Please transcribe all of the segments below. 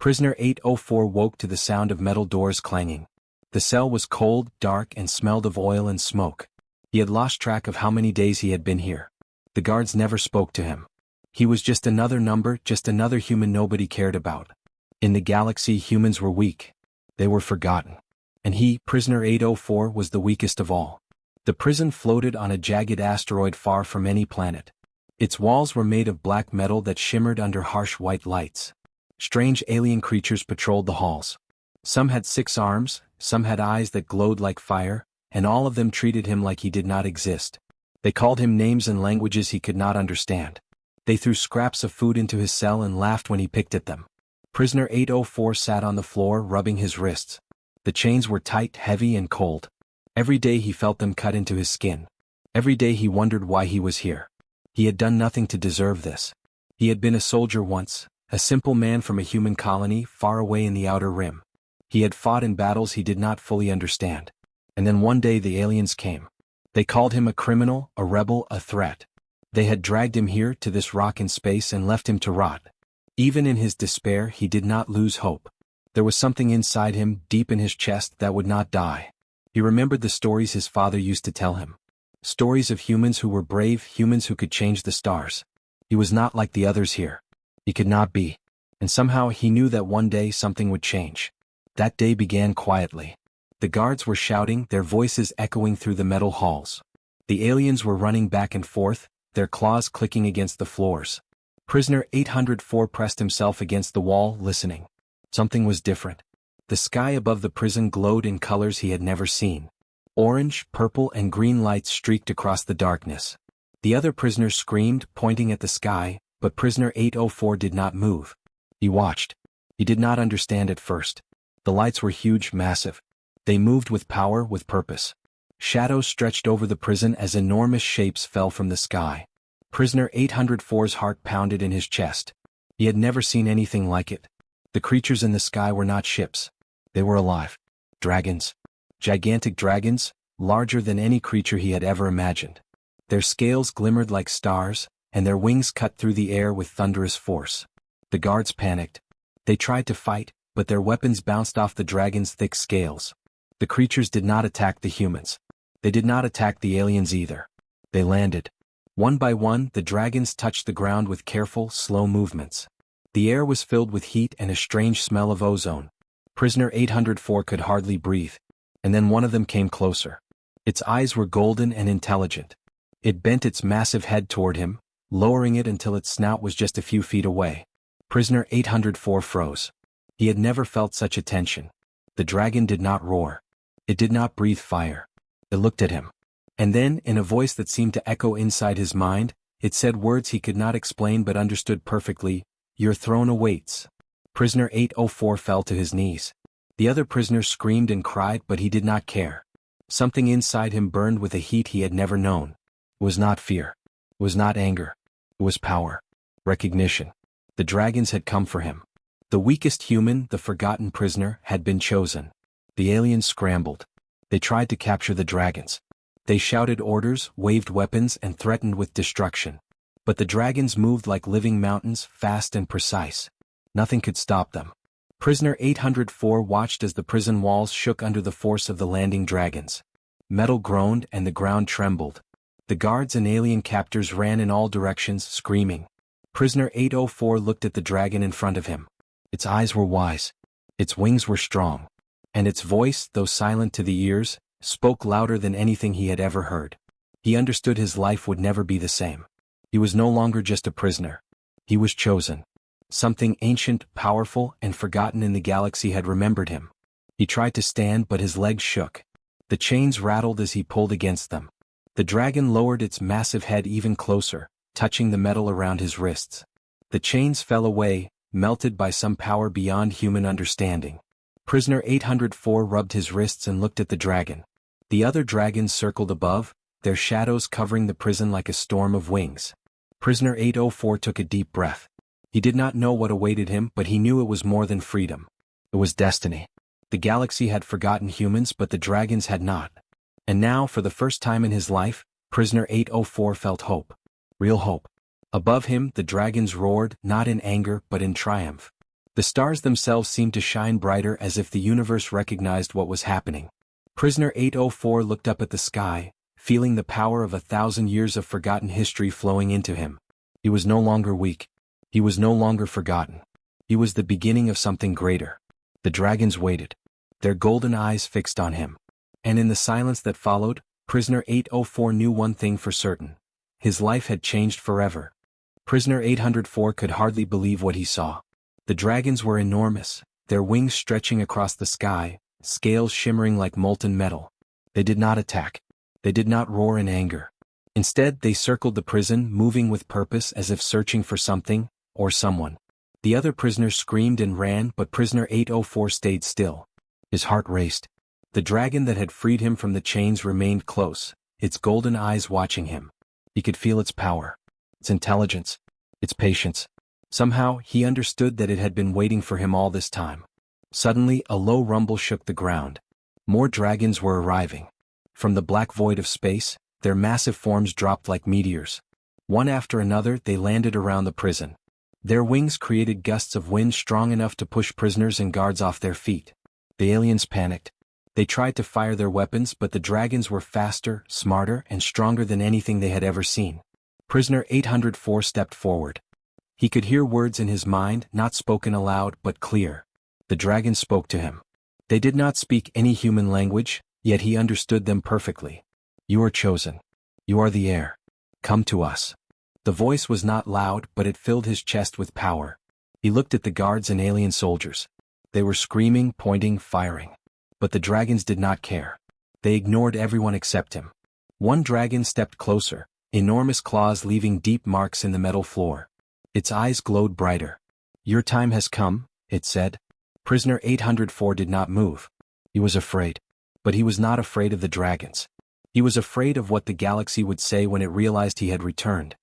Prisoner 804 woke to the sound of metal doors clanging. The cell was cold, dark, and smelled of oil and smoke. He had lost track of how many days he had been here. The guards never spoke to him. He was just another number, just another human nobody cared about. In the galaxy, humans were weak. They were forgotten. And he, Prisoner 804, was the weakest of all. The prison floated on a jagged asteroid far from any planet. Its walls were made of black metal that shimmered under harsh white lights. Strange alien creatures patrolled the halls. Some had 6 arms, some had eyes that glowed like fire, and all of them treated him like he did not exist. They called him names in languages he could not understand. They threw scraps of food into his cell and laughed when he picked at them. Prisoner 804 sat on the floor, rubbing his wrists. The chains were tight, heavy, and cold. Every day he felt them cut into his skin. Every day he wondered why he was here. He had done nothing to deserve this. He had been a soldier once, a simple man from a human colony far away in the outer rim. He had fought in battles he did not fully understand. And then one day the aliens came. They called him a criminal, a rebel, a threat. They had dragged him here to this rock in space and left him to rot. Even in his despair, he did not lose hope. There was something inside him, deep in his chest, that would not die. He remembered the stories his father used to tell him. Stories of humans who were brave, humans who could change the stars. He was not like the others here. He could not be. And somehow he knew that one day something would change. That day began quietly. The guards were shouting, their voices echoing through the metal halls. The aliens were running back and forth, their claws clicking against the floors. Prisoner 804 pressed himself against the wall, listening. Something was different. The sky above the prison glowed in colors he had never seen. Orange, purple, and green lights streaked across the darkness. The other prisoners screamed, pointing at the sky, but Prisoner 804 did not move. He watched. He did not understand at first. The lights were huge, massive. They moved with power, with purpose. Shadows stretched over the prison as enormous shapes fell from the sky. Prisoner 804's heart pounded in his chest. He had never seen anything like it. The creatures in the sky were not ships. They were alive. Dragons. Gigantic dragons, larger than any creature he had ever imagined. Their scales glimmered like stars, and their wings cut through the air with thunderous force. The guards panicked. They tried to fight, but their weapons bounced off the dragon's thick scales. The creatures did not attack the humans. They did not attack the aliens either. They landed. One by one, the dragons touched the ground with careful, slow movements. The air was filled with heat and a strange smell of ozone. Prisoner 804 could hardly breathe. And then one of them came closer. Its eyes were golden and intelligent. It bent its massive head toward him, lowering it until its snout was just a few feet away. Prisoner 804 froze. He had never felt such a tension. The dragon did not roar. It did not breathe fire. It looked at him. And then, in a voice that seemed to echo inside his mind, it said words he could not explain but understood perfectly. Your throne awaits. Prisoner 804 fell to his knees. The other prisoners screamed and cried, but he did not care. Something inside him burned with a heat he had never known. It was not fear. It was not anger. It was power. Recognition. The dragons had come for him. The weakest human, the forgotten prisoner, had been chosen. The aliens scrambled. They tried to capture the dragons. They shouted orders, waved weapons, and threatened with destruction. But the dragons moved like living mountains, fast and precise. Nothing could stop them. Prisoner 804 watched as the prison walls shook under the force of the landing dragons. Metal groaned and the ground trembled. The guards and alien captors ran in all directions, screaming. Prisoner 804 looked at the dragon in front of him. Its eyes were wise. Its wings were strong. And its voice, though silent to the ears, spoke louder than anything he had ever heard. He understood his life would never be the same. He was no longer just a prisoner. He was chosen. Something ancient, powerful, and forgotten in the galaxy had remembered him. He tried to stand, but his legs shook. The chains rattled as he pulled against them. The dragon lowered its massive head even closer, touching the metal around his wrists. The chains fell away, melted by some power beyond human understanding. Prisoner 804 rubbed his wrists and looked at the dragon. The other dragons circled above, their shadows covering the prison like a storm of wings. Prisoner 804 took a deep breath. He did not know what awaited him, but he knew it was more than freedom. It was destiny. The galaxy had forgotten humans, but the dragons had not. And now, for the first time in his life, Prisoner 804 felt hope. Real hope. Above him, the dragons roared, not in anger but in triumph. The stars themselves seemed to shine brighter as if the universe recognized what was happening. Prisoner 804 looked up at the sky, feeling the power of 1,000 years of forgotten history flowing into him. He was no longer weak. He was no longer forgotten. He was the beginning of something greater. The dragons waited, their golden eyes fixed on him. And in the silence that followed, Prisoner 804 knew one thing for certain. His life had changed forever. Prisoner 804 could hardly believe what he saw. The dragons were enormous, their wings stretching across the sky, scales shimmering like molten metal. They did not attack. They did not roar in anger. Instead, they circled the prison, moving with purpose as if searching for something, or someone. The other prisoners screamed and ran, but Prisoner 804 stayed still. His heart raced. The dragon that had freed him from the chains remained close, its golden eyes watching him. He could feel its power, its intelligence, its patience. Somehow, he understood that it had been waiting for him all this time. Suddenly, a low rumble shook the ground. More dragons were arriving. From the black void of space, their massive forms dropped like meteors. One after another, they landed around the prison. Their wings created gusts of wind strong enough to push prisoners and guards off their feet. The aliens panicked. They tried to fire their weapons, but the dragons were faster, smarter, and stronger than anything they had ever seen. Prisoner 804 stepped forward. He could hear words in his mind, not spoken aloud, but clear. The dragons spoke to him. They did not speak any human language, yet he understood them perfectly. You are chosen. You are the heir. Come to us. The voice was not loud, but it filled his chest with power. He looked at the guards and alien soldiers. They were screaming, pointing, firing. But the dragons did not care. They ignored everyone except him. One dragon stepped closer, enormous claws leaving deep marks in the metal floor. Its eyes glowed brighter. Your time has come, it said. Prisoner 804 did not move. He was afraid. But he was not afraid of the dragons. He was afraid of what the galaxy would say when it realized he had returned.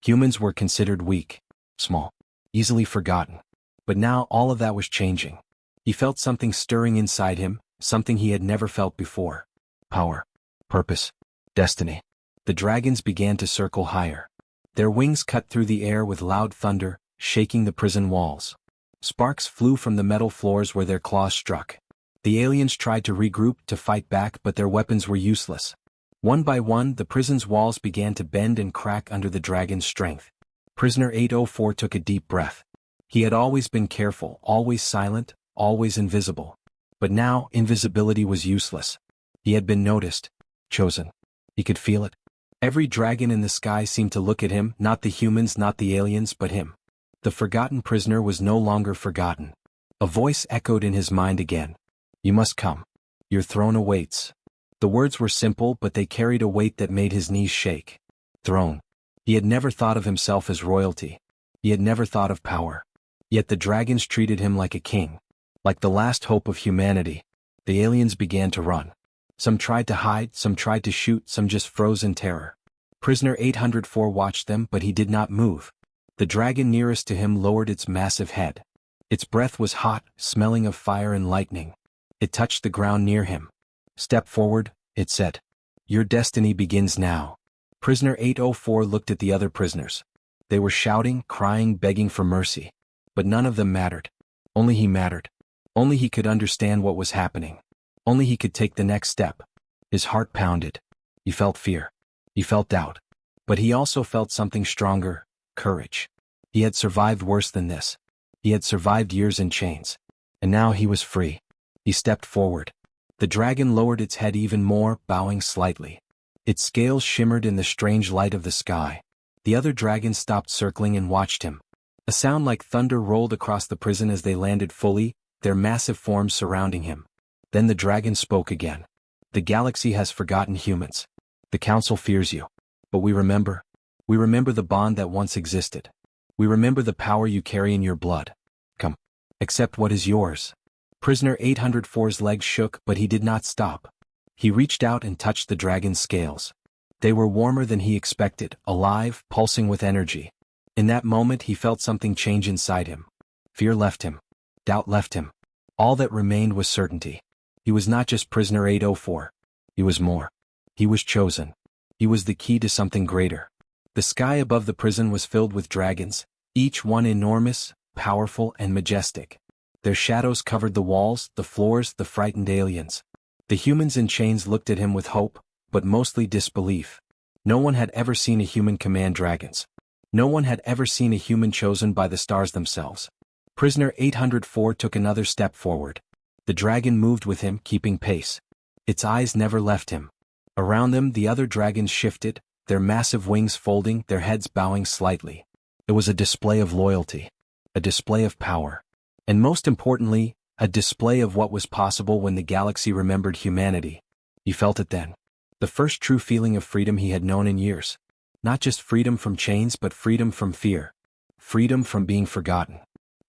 Humans were considered weak, small, easily forgotten. But now all of that was changing. He felt something stirring inside him, something he had never felt before. Power, purpose, destiny. The dragons began to circle higher. Their wings cut through the air with loud thunder, shaking the prison walls. Sparks flew from the metal floors where their claws struck. The aliens tried to regroup, to fight back, but their weapons were useless. One by one, the prison's walls began to bend and crack under the dragon's strength. Prisoner 804 took a deep breath. He had always been careful, always silent, always invisible. But now, invisibility was useless. He had been noticed, chosen. He could feel it. Every dragon in the sky seemed to look at him, not the humans, not the aliens, but him. The forgotten prisoner was no longer forgotten. A voice echoed in his mind again. You must come. Your throne awaits. The words were simple, but they carried a weight that made his knees shake. Throne. He had never thought of himself as royalty. He had never thought of power. Yet the dragons treated him like a king. Like the last hope of humanity. The aliens began to run. Some tried to hide, some tried to shoot, some just froze in terror. Prisoner 804 watched them, but he did not move. The dragon nearest to him lowered its massive head. Its breath was hot, smelling of fire and lightning. It touched the ground near him. Step forward, it said. Your destiny begins now. Prisoner 804 looked at the other prisoners. They were shouting, crying, begging for mercy. But none of them mattered. Only he mattered. Only he could understand what was happening. Only he could take the next step. His heart pounded. He felt fear. He felt doubt. But he also felt something stronger, courage. He had survived worse than this. He had survived years in chains. And now he was free. He stepped forward. The dragon lowered its head even more, bowing slightly. Its scales shimmered in the strange light of the sky. The other dragons stopped circling and watched him. A sound like thunder rolled across the prison as they landed fully, their massive forms surrounding him. Then the dragon spoke again. The galaxy has forgotten humans. The council fears you. But we remember. We remember the bond that once existed. We remember the power you carry in your blood. Come. Accept what is yours. Prisoner 804's legs shook, but he did not stop. He reached out and touched the dragon's scales. They were warmer than he expected, alive, pulsing with energy. In that moment he felt something change inside him. Fear left him. Doubt left him. All that remained was certainty. He was not just Prisoner 804. He was more. He was chosen. He was the key to something greater. The sky above the prison was filled with dragons, each one enormous, powerful, and majestic. Their shadows covered the walls, the floors, the frightened aliens. The humans in chains looked at him with hope, but mostly disbelief. No one had ever seen a human command dragons. No one had ever seen a human chosen by the stars themselves. Prisoner 804 took another step forward. The dragon moved with him, keeping pace. Its eyes never left him. Around them the other dragons shifted, their massive wings folding, their heads bowing slightly. It was a display of loyalty. A display of power. And most importantly, a display of what was possible when the galaxy remembered humanity. He felt it then. The first true feeling of freedom he had known in years. Not just freedom from chains but freedom from fear. Freedom from being forgotten.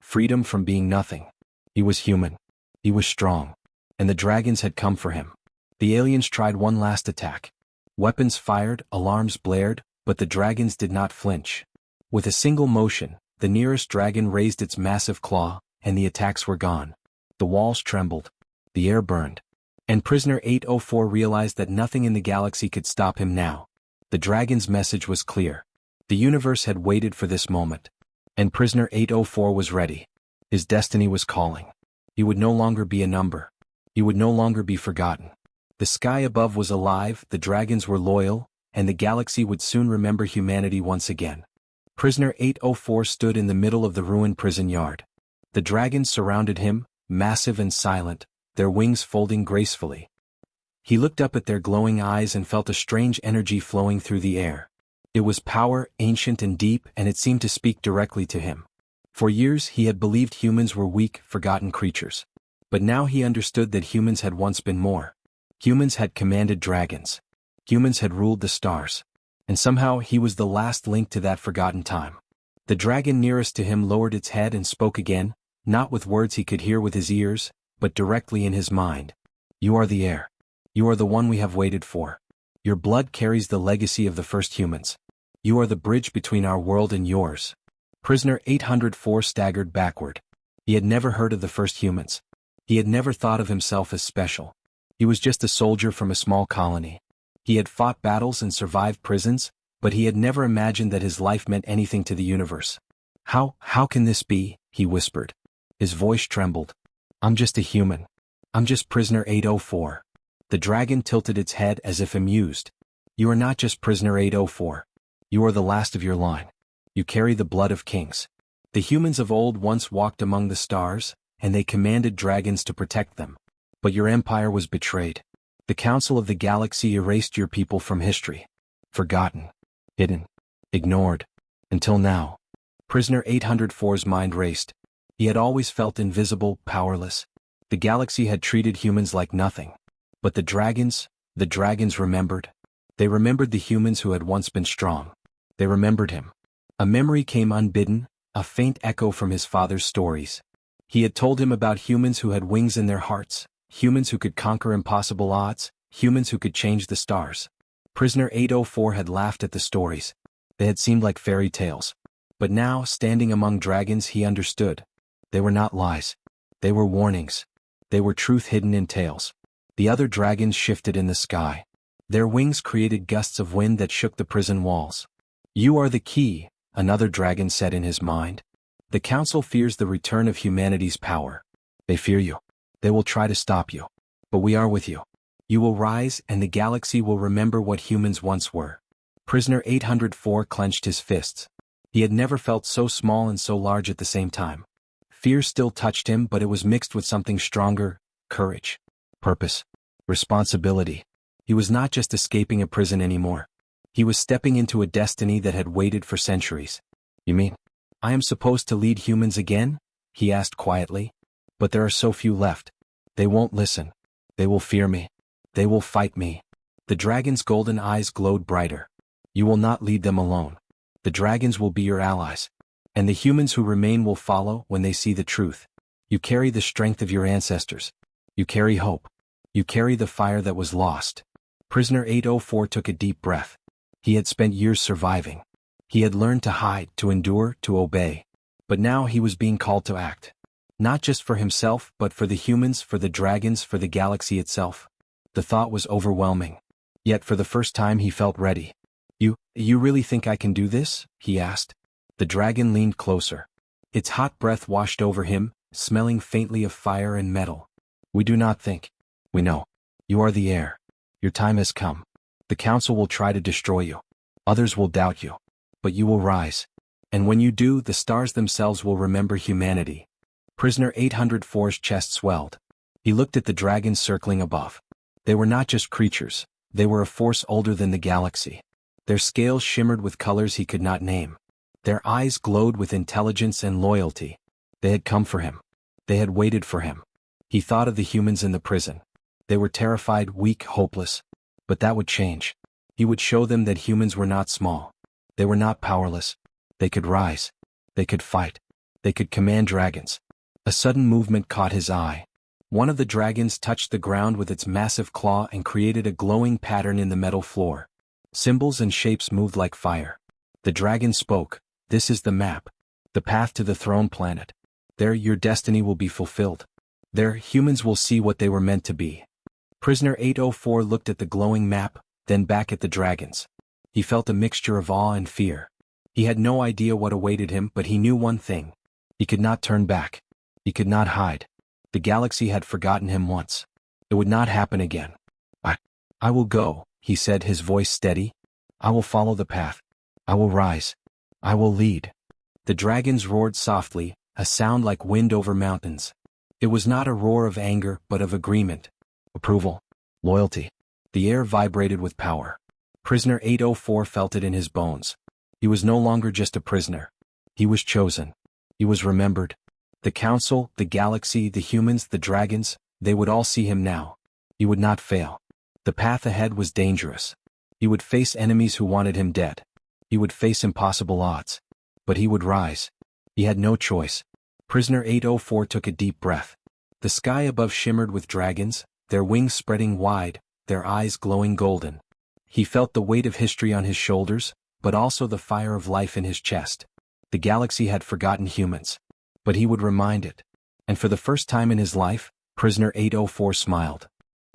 Freedom from being nothing. He was human. He was strong. And the dragons had come for him. The aliens tried one last attack. Weapons fired, alarms blared, but the dragons did not flinch. With a single motion, the nearest dragon raised its massive claw, and the attacks were gone. The walls trembled. The air burned. And Prisoner 804 realized that nothing in the galaxy could stop him now. The dragon's message was clear. The universe had waited for this moment. And Prisoner 804 was ready. His destiny was calling. He would no longer be a number. He would no longer be forgotten. The sky above was alive, the dragons were loyal, and the galaxy would soon remember humanity once again. Prisoner 804 stood in the middle of the ruined prison yard. The dragons surrounded him, massive and silent, their wings folding gracefully. He looked up at their glowing eyes and felt a strange energy flowing through the air. It was power, ancient and deep, and it seemed to speak directly to him. For years he had believed humans were weak, forgotten creatures. But now he understood that humans had once been more. Humans had commanded dragons. Humans had ruled the stars. And somehow he was the last link to that forgotten time. The dragon nearest to him lowered its head and spoke again, not with words he could hear with his ears, but directly in his mind. You are the heir. You are the one we have waited for. Your blood carries the legacy of the first humans. You are the bridge between our world and yours. Prisoner 804 staggered backward. He had never heard of the first humans. He had never thought of himself as special. He was just a soldier from a small colony. He had fought battles and survived prisons, but he had never imagined that his life meant anything to the universe. How can this be? He whispered. His voice trembled. I'm just a human. I'm just Prisoner 804. The dragon tilted its head as if amused. You are not just Prisoner 804. You are the last of your line. You carry the blood of kings. The humans of old once walked among the stars, and they commanded dragons to protect them. But your empire was betrayed. The Council of the Galaxy erased your people from history. Forgotten. Hidden. Ignored. Until now. Prisoner 804's mind raced. He had always felt invisible, powerless. The galaxy had treated humans like nothing. But the dragons remembered. They remembered the humans who had once been strong. They remembered him. A memory came unbidden, a faint echo from his father's stories. He had told him about humans who had wings in their hearts, humans who could conquer impossible odds, humans who could change the stars. Prisoner 804 had laughed at the stories. They had seemed like fairy tales. But now, standing among dragons, he understood. They were not lies. They were warnings. They were truth hidden in tales. The other dragons shifted in the sky. Their wings created gusts of wind that shook the prison walls. You are the key, another dragon said in his mind. The council fears the return of humanity's power. They fear you. They will try to stop you. But we are with you. You will rise and the galaxy will remember what humans once were. Prisoner 804 clenched his fists. He had never felt so small and so large at the same time. Fear still touched him, but it was mixed with something stronger, courage, purpose, responsibility. He was not just escaping a prison anymore. He was stepping into a destiny that had waited for centuries. You mean, I am supposed to lead humans again? He asked quietly. But there are so few left. They won't listen. They will fear me. They will fight me. The dragon's golden eyes glowed brighter. You will not lead them alone. The dragons will be your allies. And the humans who remain will follow when they see the truth. You carry the strength of your ancestors. You carry hope. You carry the fire that was lost. Prisoner 804 took a deep breath. He had spent years surviving. He had learned to hide, to endure, to obey. But now he was being called to act. Not just for himself, but for the humans, for the dragons, for the galaxy itself. The thought was overwhelming. Yet for the first time he felt ready. You really think I can do this? He asked. The dragon leaned closer. Its hot breath washed over him, smelling faintly of fire and metal. "We do not think. We know. You are the heir. Your time has come. The council will try to destroy you. Others will doubt you. But you will rise. And when you do, the stars themselves will remember humanity." Prisoner 804's chest swelled. He looked at the dragons circling above. They were not just creatures, they were a force older than the galaxy. Their scales shimmered with colors he could not name. Their eyes glowed with intelligence and loyalty. They had come for him. They had waited for him. He thought of the humans in the prison. They were terrified, weak, hopeless. But that would change. He would show them that humans were not small. They were not powerless. They could rise. They could fight. They could command dragons. A sudden movement caught his eye. One of the dragons touched the ground with its massive claw and created a glowing pattern in the metal floor. Symbols and shapes moved like fire. The dragon spoke. "This is the map. The path to the throne planet. There your destiny will be fulfilled. There humans will see what they were meant to be." Prisoner 804 looked at the glowing map, then back at the dragons. He felt a mixture of awe and fear. He had no idea what awaited him, but he knew one thing. He could not turn back. He could not hide. The galaxy had forgotten him once. It would not happen again. I will go," he said, his voice steady. "I will follow the path. I will rise. I will lead." The dragons roared softly, a sound like wind over mountains. It was not a roar of anger but of agreement, approval, loyalty. The air vibrated with power. Prisoner 804 felt it in his bones. He was no longer just a prisoner. He was chosen. He was remembered. The council, the galaxy, the humans, the dragons, they would all see him now. He would not fail. The path ahead was dangerous. He would face enemies who wanted him dead. He would face impossible odds. But he would rise. He had no choice. Prisoner 804 took a deep breath. The sky above shimmered with dragons, their wings spreading wide, their eyes glowing golden. He felt the weight of history on his shoulders, but also the fire of life in his chest. The galaxy had forgotten humans. But he would remind it. And for the first time in his life, Prisoner 804 smiled.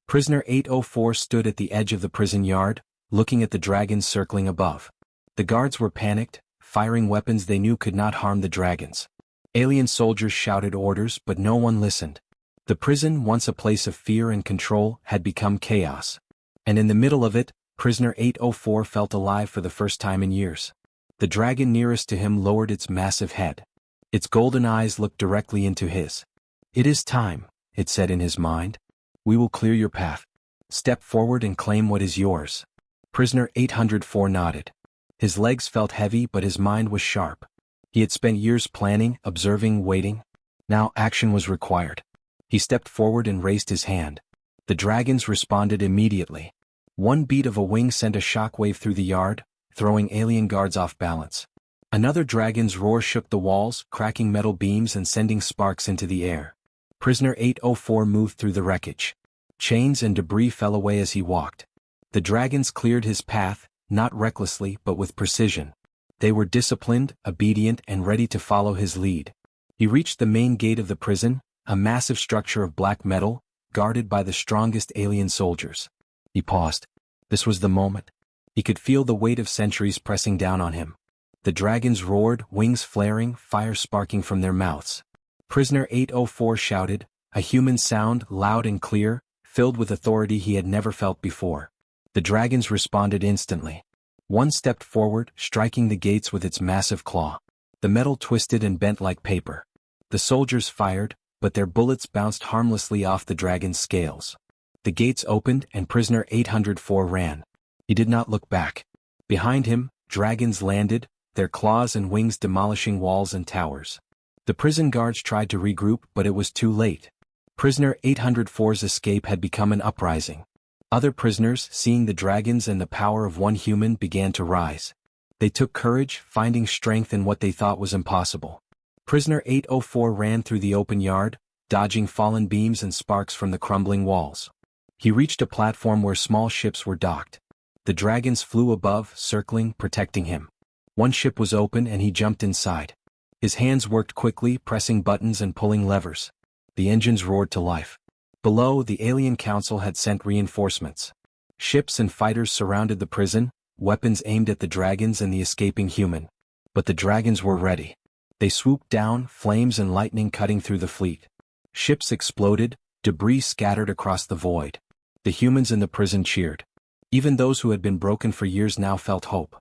Prisoner 804 stood at the edge of the prison yard, looking at the dragons circling above. The guards were panicked, firing weapons they knew could not harm the dragons. Alien soldiers shouted orders, but no one listened. The prison, once a place of fear and control, had become chaos. And in the middle of it, Prisoner 804 felt alive for the first time in years. The dragon nearest to him lowered its massive head. Its golden eyes looked directly into his. "It is time," it said in his mind. "We will clear your path. Step forward and claim what is yours." Prisoner 804 nodded. His legs felt heavy, but his mind was sharp. He had spent years planning, observing, waiting. Now action was required. He stepped forward and raised his hand. The dragons responded immediately. One beat of a wing sent a shockwave through the yard, throwing alien guards off balance. Another dragon's roar shook the walls, cracking metal beams and sending sparks into the air. Prisoner 804 moved through the wreckage. Chains and debris fell away as he walked. The dragons cleared his path, not recklessly but with precision. They were disciplined, obedient, and ready to follow his lead. He reached the main gate of the prison, a massive structure of black metal, guarded by the strongest alien soldiers. He paused. This was the moment. He could feel the weight of centuries pressing down on him. The dragons roared, wings flaring, fire sparking from their mouths. Prisoner 804 shouted, a human sound, loud and clear, filled with authority he had never felt before. The dragons responded instantly. One stepped forward, striking the gates with its massive claw. The metal twisted and bent like paper. The soldiers fired, but their bullets bounced harmlessly off the dragon's scales. The gates opened and Prisoner 804 ran. He did not look back. Behind him, dragons landed, their claws and wings demolishing walls and towers. The prison guards tried to regroup, but it was too late. Prisoner 804's escape had become an uprising. Other prisoners, seeing the dragons and the power of one human, began to rise. They took courage, finding strength in what they thought was impossible. Prisoner 804 ran through the open yard, dodging fallen beams and sparks from the crumbling walls. He reached a platform where small ships were docked. The dragons flew above, circling, protecting him. One ship was open and he jumped inside. His hands worked quickly, pressing buttons and pulling levers. The engines roared to life. Below, the alien council had sent reinforcements. Ships and fighters surrounded the prison, weapons aimed at the dragons and the escaping human. But the dragons were ready. They swooped down, flames and lightning cutting through the fleet. Ships exploded, debris scattered across the void. The humans in the prison cheered. Even those who had been broken for years now felt hope.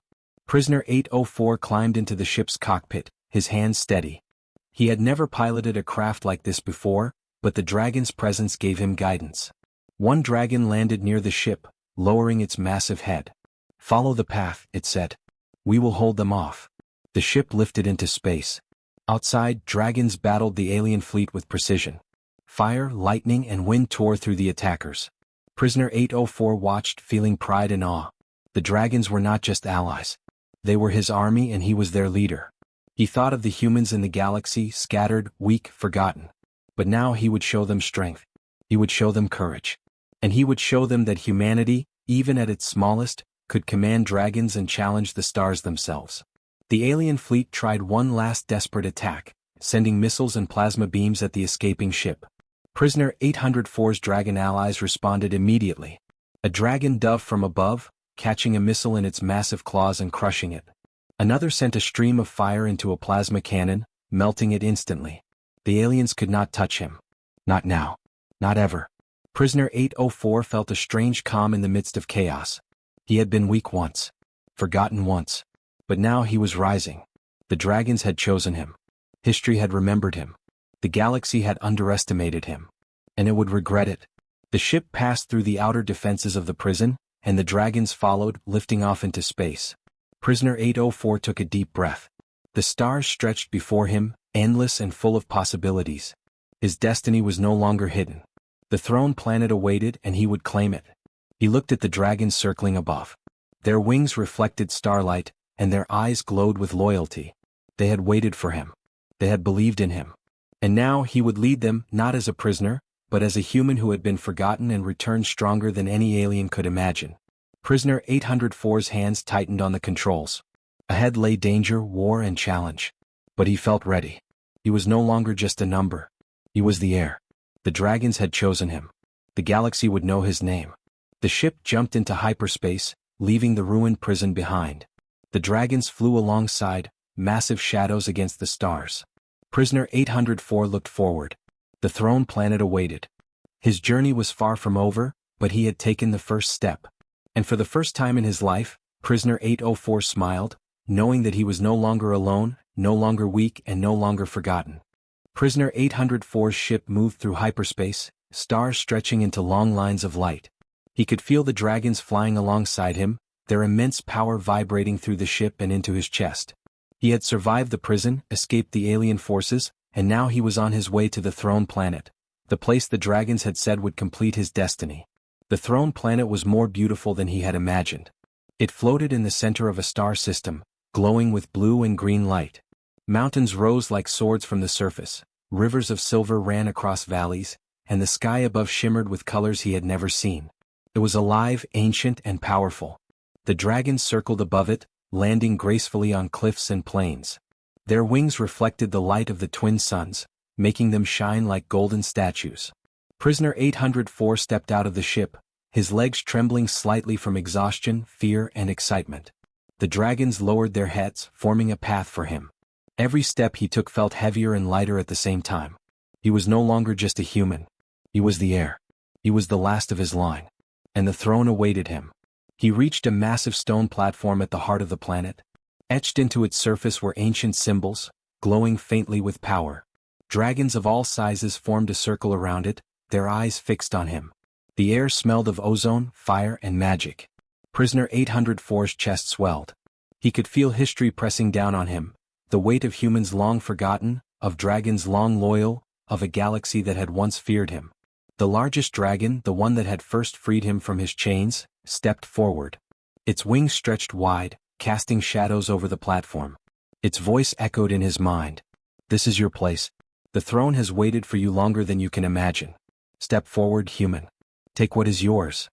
Prisoner 804 climbed into the ship's cockpit, his hands steady. He had never piloted a craft like this before, but the dragon's presence gave him guidance. One dragon landed near the ship, lowering its massive head. "Follow the path," it said. "We will hold them off." The ship lifted into space. Outside, dragons battled the alien fleet with precision. Fire, lightning, and wind tore through the attackers. Prisoner 804 watched, feeling pride and awe. The dragons were not just allies. They were his army and he was their leader. He thought of the humans in the galaxy, scattered, weak, forgotten. But now he would show them strength. He would show them courage. And he would show them that humanity, even at its smallest, could command dragons and challenge the stars themselves. The alien fleet tried one last desperate attack, sending missiles and plasma beams at the escaping ship. Prisoner 804's dragon allies responded immediately. A dragon dove from above, catching a missile in its massive claws and crushing it. Another sent a stream of fire into a plasma cannon, melting it instantly. The aliens could not touch him. Not now. Not ever. Prisoner 804 felt a strange calm in the midst of chaos. He had been weak once. Forgotten once. But now he was rising. The dragons had chosen him. History had remembered him. The galaxy had underestimated him. And it would regret it. The ship passed through the outer defenses of the prison, and the dragons followed, lifting off into space. Prisoner 804 took a deep breath. The stars stretched before him, endless and full of possibilities. His destiny was no longer hidden. The throne planet awaited and he would claim it. He looked at the dragons circling above. Their wings reflected starlight, and their eyes glowed with loyalty. They had waited for him. They had believed in him. And now he would lead them, not as a prisoner, but as a human who had been forgotten and returned stronger than any alien could imagine. Prisoner 804's hands tightened on the controls. Ahead lay danger, war, and challenge. But he felt ready. He was no longer just a number. He was the heir. The dragons had chosen him. The galaxy would know his name. The ship jumped into hyperspace, leaving the ruined prison behind. The dragons flew alongside, massive shadows against the stars. Prisoner 804 looked forward. The throne planet awaited. His journey was far from over, but he had taken the first step. And for the first time in his life, Prisoner 804 smiled, knowing that he was no longer alone, no longer weak, and no longer forgotten. Prisoner 804's ship moved through hyperspace, stars stretching into long lines of light. He could feel the dragons flying alongside him, their immense power vibrating through the ship and into his chest. He had survived the prison, escaped the alien forces, and now he was on his way to the throne planet, the place the dragons had said would complete his destiny. The throne planet was more beautiful than he had imagined. It floated in the center of a star system, glowing with blue and green light. Mountains rose like swords from the surface, rivers of silver ran across valleys, and the sky above shimmered with colors he had never seen. It was alive, ancient, and powerful. The dragons circled above it, landing gracefully on cliffs and plains. Their wings reflected the light of the twin suns, making them shine like golden statues. Prisoner 804 stepped out of the ship, his legs trembling slightly from exhaustion, fear, and excitement. The dragons lowered their heads, forming a path for him. Every step he took felt heavier and lighter at the same time. He was no longer just a human. He was the heir. He was the last of his line. And the throne awaited him. He reached a massive stone platform at the heart of the planet. Etched into its surface were ancient symbols, glowing faintly with power. Dragons of all sizes formed a circle around it, their eyes fixed on him. The air smelled of ozone, fire, and magic. Prisoner 804's chest swelled. He could feel history pressing down on him, the weight of humans long forgotten, of dragons long loyal, of a galaxy that had once feared him. The largest dragon, the one that had first freed him from his chains, stepped forward. Its wings stretched wide, casting shadows over the platform. Its voice echoed in his mind. "This is your place. The throne has waited for you longer than you can imagine. Step forward, human. Take what is yours."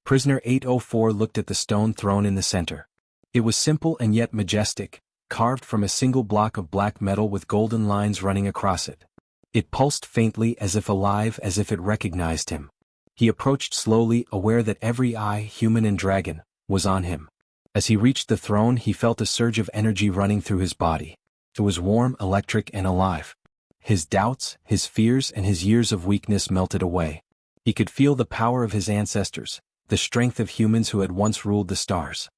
Prisoner 804 looked at the stone throne in the center. It was simple and yet majestic, carved from a single block of black metal with golden lines running across it. It pulsed faintly, as if alive, as if it recognized him. He approached slowly, aware that every eye, human and dragon, was on him. As he reached the throne, he felt a surge of energy running through his body. It was warm, electric, and alive. His doubts, his fears, and his years of weakness melted away. He could feel the power of his ancestors, the strength of humans who had once ruled the stars.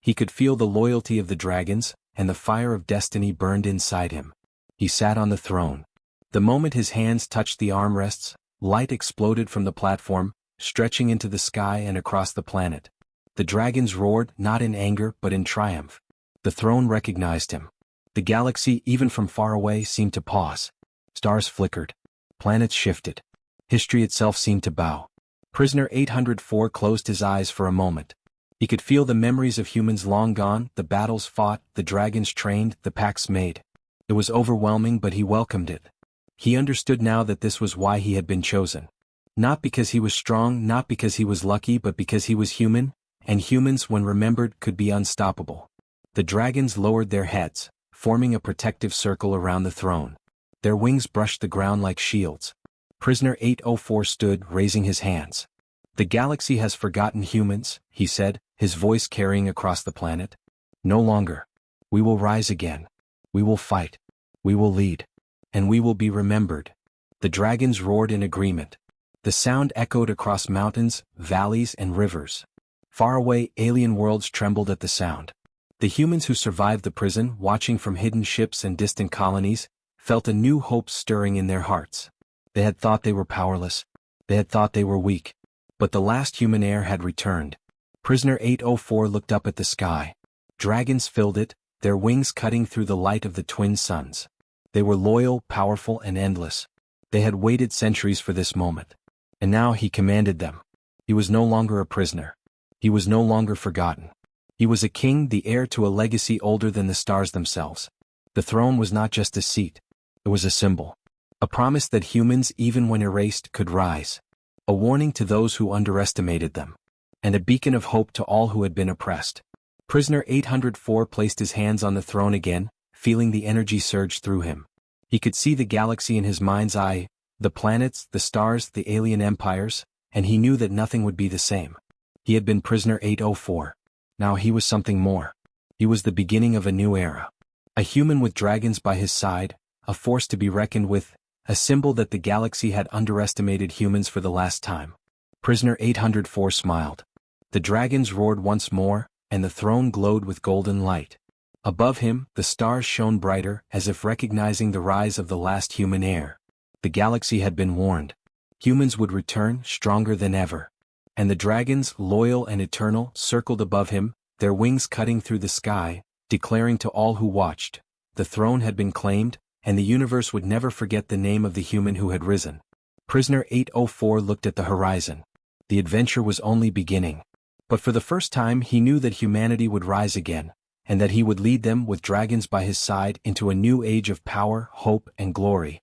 He could feel the loyalty of the dragons, and the fire of destiny burned inside him. He sat on the throne. The moment his hands touched the armrests, light exploded from the platform, stretching into the sky and across the planet. The dragons roared, not in anger but in triumph. The throne recognized him. The galaxy, even from far away, seemed to pause. Stars flickered. Planets shifted. History itself seemed to bow. Prisoner 804 closed his eyes for a moment. He could feel the memories of humans long gone, the battles fought, the dragons trained, the pacts made. It was overwhelming, but he welcomed it. He understood now that this was why he had been chosen. Not because he was strong, not because he was lucky, but because he was human, and humans, when remembered, could be unstoppable. The dragons lowered their heads, forming a protective circle around the throne. Their wings brushed the ground like shields. Prisoner 804 stood, raising his hands. "The galaxy has forgotten humans," he said, his voice carrying across the planet. "No longer. We will rise again. We will fight. We will lead. And we will be remembered." The dragons roared in agreement. The sound echoed across mountains, valleys, and rivers. Far away, alien worlds trembled at the sound. The humans who survived the prison, watching from hidden ships and distant colonies, felt a new hope stirring in their hearts. They had thought they were powerless. They had thought they were weak. But the last human heir had returned. Prisoner 804 looked up at the sky. Dragons filled it, their wings cutting through the light of the twin suns. They were loyal, powerful, and endless. They had waited centuries for this moment. And now he commanded them. He was no longer a prisoner. He was no longer forgotten. He was a king, the heir to a legacy older than the stars themselves. The throne was not just a seat. It was a symbol. A promise that humans, even when erased, could rise. A warning to those who underestimated them. And a beacon of hope to all who had been oppressed. Prisoner 804 placed his hands on the throne again, feeling the energy surge through him. He could see the galaxy in his mind's eye, the planets, the stars, the alien empires, and he knew that nothing would be the same. He had been Prisoner 804. Now he was something more. He was the beginning of a new era. A human with dragons by his side, a force to be reckoned with, a symbol that the galaxy had underestimated humans for the last time. Prisoner 804 smiled. The dragons roared once more, and the throne glowed with golden light. Above him, the stars shone brighter, as if recognizing the rise of the last human heir. The galaxy had been warned. Humans would return, stronger than ever. And the dragons, loyal and eternal, circled above him, their wings cutting through the sky, declaring to all who watched, the throne had been claimed, and the universe would never forget the name of the human who had risen. Prisoner 804 looked at the horizon. The adventure was only beginning. But for the first time he knew that humanity would rise again, and that he would lead them, with dragons by his side, into a new age of power, hope, and glory.